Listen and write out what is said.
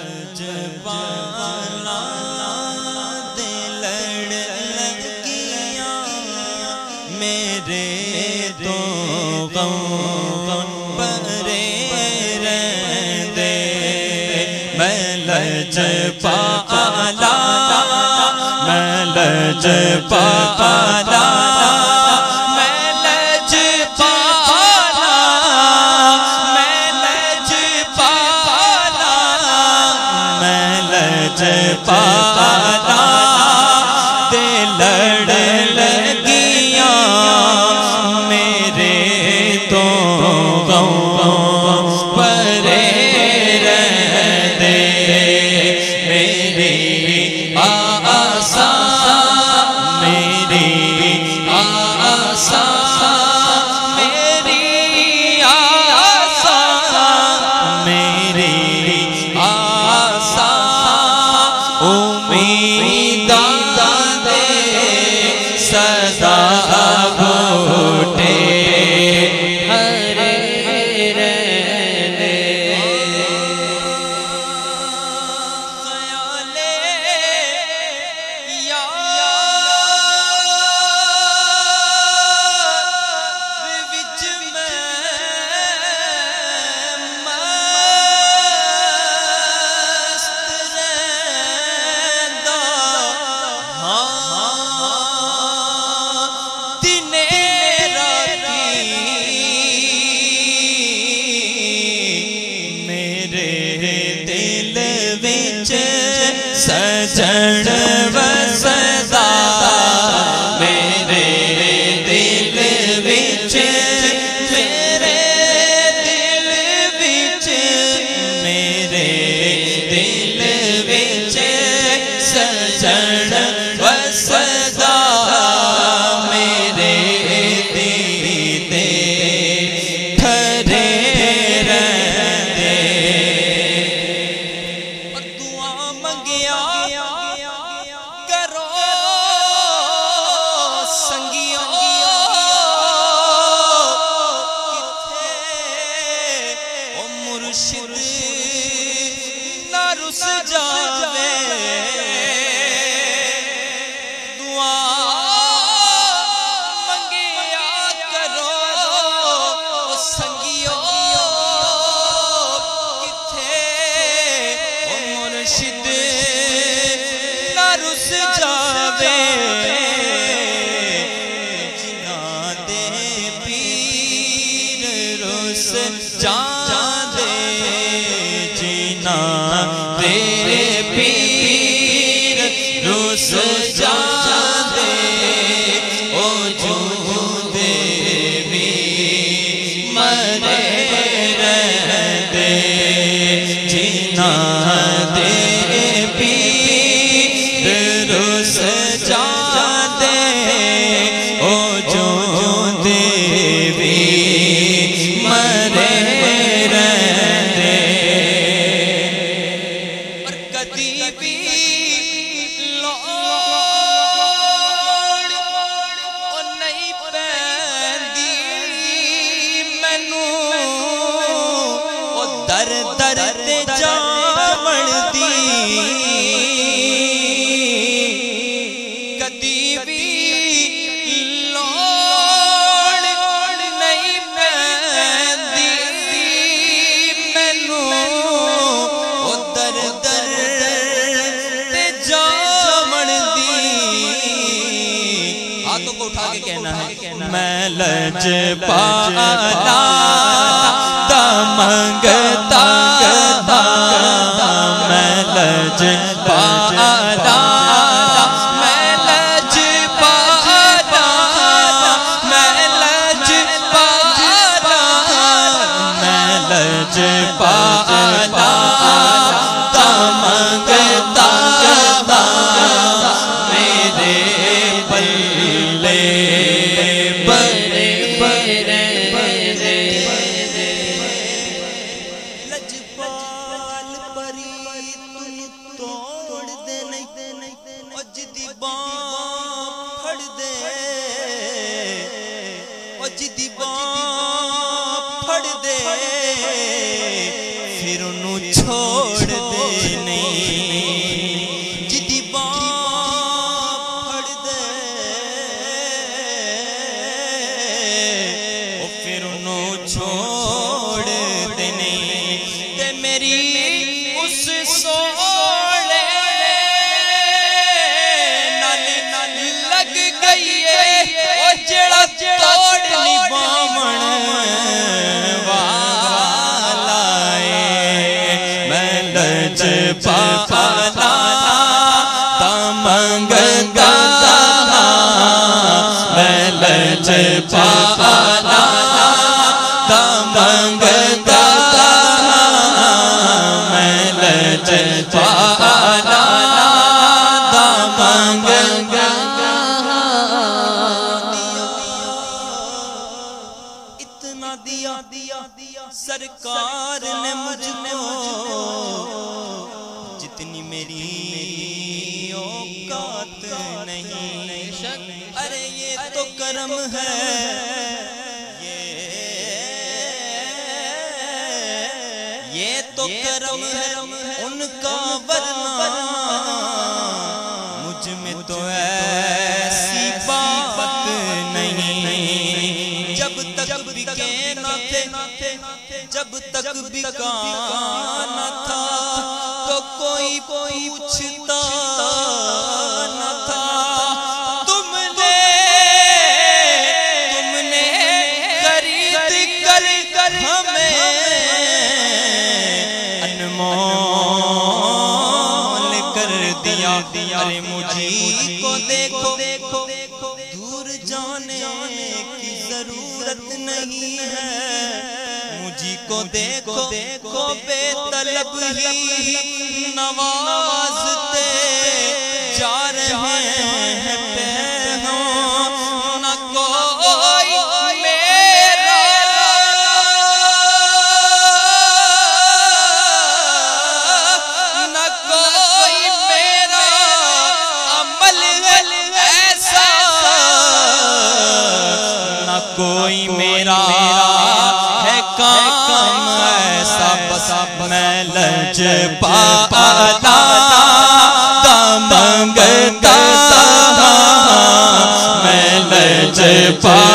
लजपाला दे लड़ लगिया मेरे तो गम परे रहंदे मैं लजपाला मैं लजपाला लजपाला दे लड़ लगिया मेरे तो गम परे रहंदे मेरी आसा मेरी आसा मेरी आसा मेरी आसा उम्मीदा दे सदा बूटे हरे रहने ख्याले यार विच मैं सजन वसदा मेरे दिल विच मेरे दिल विच मेरे दिल विच सजन वसदा मेरे दीदे ठरे रहंदे और दुआ मंगिया करो संगियो किथे ओ मुर्शिद ना रुस जावे दुआ मंगिया करो ओ संगियो किथे ओ मुर्शिद रुस जावे जिना दे पीर रुस जावे जिना दे पीर रुस जावे ओ जूदे भी मरे रहंदे जिना दे रुस जाते ओ जो देवी मरे रहंदे और कदी भी लोड़ ओ नहीं पैंदी मैनू ओ दर दर ते जावण दी कदी भी लोड़ नहीं पैंदी मैनू ओ दर दर ते जावण दी हाथों को उठा के कहना है मैं लजपाला दा मंगता मैं लजपाला लजपाला दा मंगता मेरे पल्ले बरे बरे लजपाल परी तू तोड़ दे नहीं अज दी बांह फड़ दे अज दी बांह फड़ दे फिर उन्हों छोड़ दे नहीं जिदी बाप फड़ दे ओ फिर उन्हों छोड़ दे नहीं ते मेरी उस सोले नाल लग गई है ओ जेड़ा तोड़नी बामण वाला है मैं लज पाना तमंगता मैं लज पाना तमंगता मैं लज पाना तमंगता इतना दिया सरकार ने मुझको जितनी मेरी औकात नहीं अरे ये तो करम है ये तो करम है उनका वरना मुझ में तो ऐसी बात नहीं जब तक बिके न थे जब तक बिका न था तो कोई पूछता न था तुमने खरीद कर हमें अनमोल कर दिया अरे मुझी को देखो दूर जाने की जरूरत नहीं है मुझी को देखो बेतलब ही नवाजते जा रहे हैं पैरों न कोई मेरा न कोई मेरा अमल ऐसा न कोई मेरा है काम ऐसा बस मैं लज पाना तमंगता मैं लज पा